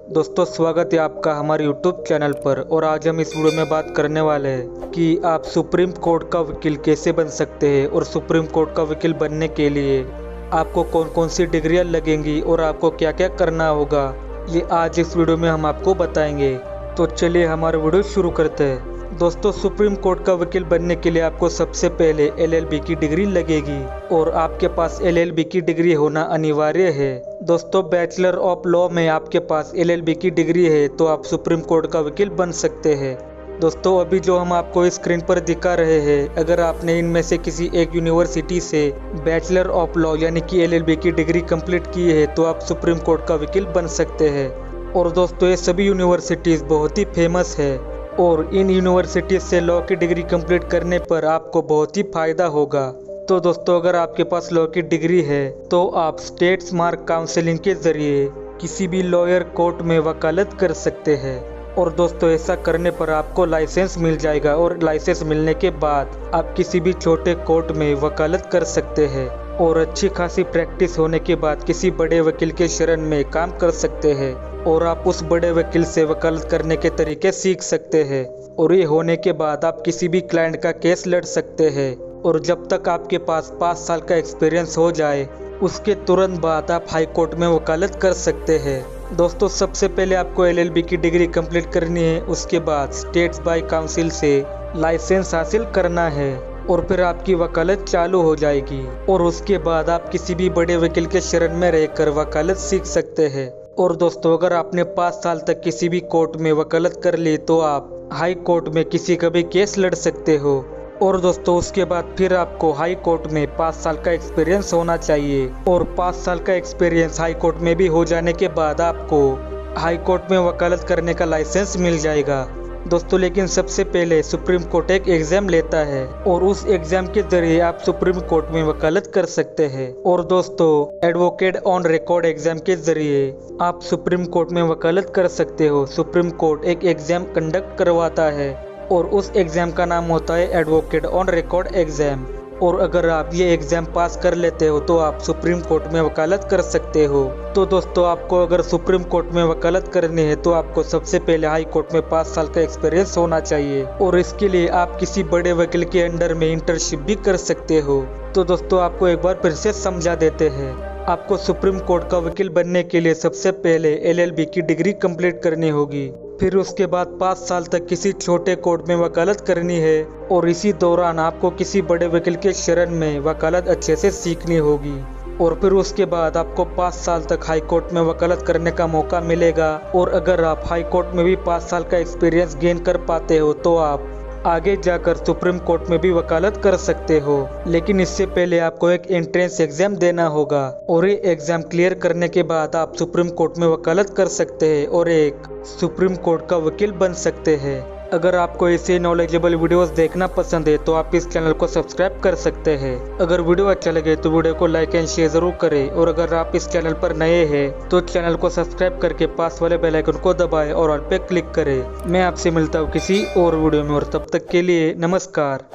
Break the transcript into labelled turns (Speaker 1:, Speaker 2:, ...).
Speaker 1: दोस्तों स्वागत है आपका हमारे YouTube चैनल पर। और आज हम इस वीडियो में बात करने वाले हैं कि आप सुप्रीम कोर्ट का वकील कैसे बन सकते हैं और सुप्रीम कोर्ट का वकील बनने के लिए आपको कौन कौन सी डिग्रियां लगेंगी और आपको क्या क्या करना होगा, ये आज इस वीडियो में हम आपको बताएंगे। तो चलिए हमारा वीडियो शुरू करते हैं। दोस्तों सुप्रीम कोर्ट का वकील बनने के लिए आपको सबसे पहले LLB की डिग्री लगेगी और आपके पास LLB की डिग्री होना अनिवार्य है। दोस्तों बैचलर ऑफ लॉ में आपके पास LLB की डिग्री है तो आप सुप्रीम कोर्ट का वकील बन सकते हैं। दोस्तों अभी जो हम आपको स्क्रीन पर दिखा रहे हैं, अगर आपने इनमें से किसी एक यूनिवर्सिटी से बैचलर ऑफ लॉ यानी कि LLB की डिग्री कंप्लीट की है तो आप सुप्रीम कोर्ट का वकील बन सकते हैं। और दोस्तों ये सभी यूनिवर्सिटीज़ बहुत ही फेमस है और इन यूनिवर्सिटी से लॉ की डिग्री कंप्लीट करने पर आपको बहुत ही फ़ायदा होगा। तो दोस्तों अगर आपके पास लॉ की डिग्री है तो आप स्टेट्स मार्क काउंसिलिंग के ज़रिए किसी भी लॉयर कोर्ट में वकालत कर सकते हैं। और दोस्तों ऐसा करने पर आपको लाइसेंस मिल जाएगा और लाइसेंस मिलने के बाद आप किसी भी छोटे कोर्ट में वकालत कर सकते हैं और अच्छी खासी प्रैक्टिस होने के बाद किसी बड़े वकील के शरण में काम कर सकते हैं और आप उस बड़े वकील से वकालत करने के तरीके सीख सकते हैं। और ये होने के बाद आप किसी भी क्लाइंट का केस लड़ सकते हैं और जब तक आपके पास 5 साल का एक्सपीरियंस हो जाए उसके तुरंत बाद आप हाई कोर्ट में वकालत कर सकते हैं। दोस्तों सबसे पहले आपको LLB की डिग्री कंप्लीट करनी है, उसके बाद स्टेट्स बाय काउंसिल से लाइसेंस हासिल करना है और फिर आपकी वकालत चालू हो जाएगी और उसके बाद आप किसी भी बड़े वकील के शरण में रहकर वकालत सीख सकते हैं। और दोस्तों अगर आपने 5 साल तक किसी भी कोर्ट में वकालत कर ली तो आप हाई कोर्ट में किसी का भी केस लड़ सकते हो। और दोस्तों उसके बाद फिर आपको हाई कोर्ट में 5 साल का एक्सपीरियंस होना चाहिए और 5 साल का एक्सपीरियंस हाई कोर्ट में भी हो जाने के बाद आपको हाई कोर्ट में वकालत करने का लाइसेंस मिल जाएगा। दोस्तों लेकिन सबसे पहले सुप्रीम कोर्ट एक एग्ज़ाम लेता है और उस एग्ज़ाम के जरिए आप सुप्रीम कोर्ट में वकालत कर सकते हैं। और दोस्तों एडवोकेट ऑन रिकॉर्ड एग्ज़ाम के जरिए आप सुप्रीम कोर्ट में वकालत कर सकते हो। सुप्रीम कोर्ट एक एग्ज़ाम कंडक्ट करवाता है और उस एग्ज़ाम का नाम होता है एडवोकेट ऑन रिकॉर्ड एग्ज़ाम। और अगर आप ये एग्ज़ाम पास कर लेते हो तो आप सुप्रीम कोर्ट में वकालत कर सकते हो। तो दोस्तों आपको अगर सुप्रीम कोर्ट में वकालत करनी है तो आपको सबसे पहले हाई कोर्ट में 5 साल का एक्सपीरियंस होना चाहिए और इसके लिए आप किसी बड़े वकील के अंडर में इंटर्नशिप भी कर सकते हो। तो दोस्तों आपको एक बार फिर से समझा देते हैं। आपको सुप्रीम कोर्ट का वकील बनने के लिए सबसे पहले LLB की डिग्री कंप्लीट करनी होगी, फिर उसके बाद 5 साल तक किसी छोटे कोर्ट में वकालत करनी है और इसी दौरान आपको किसी बड़े वकील के शरण में वकालत अच्छे से सीखनी होगी। और फिर उसके बाद आपको 5 साल तक हाई कोर्ट में वकालत करने का मौका मिलेगा। और अगर आप हाई कोर्ट में भी 5 साल का एक्सपीरियंस गेन कर पाते हो तो आप आगे जाकर सुप्रीम कोर्ट में भी वकालत कर सकते हो। लेकिन इससे पहले आपको एक एंट्रेंस एग्जाम देना होगा और ये एग्जाम क्लियर करने के बाद आप सुप्रीम कोर्ट में वकालत कर सकते हैं और एक सुप्रीम कोर्ट का वकील बन सकते हैं। अगर आपको ऐसे नॉलेजेबल वीडियोस देखना पसंद है तो आप इस चैनल को सब्सक्राइब कर सकते हैं। अगर वीडियो अच्छा लगे तो वीडियो को लाइक एंड शेयर जरूर करें और अगर आप इस चैनल पर नए हैं तो चैनल को सब्सक्राइब करके पास वाले बेल आइकन को दबाएं और ऑल पे क्लिक करें। मैं आपसे मिलता हूँ किसी और वीडियो में और तब तक के लिए नमस्कार।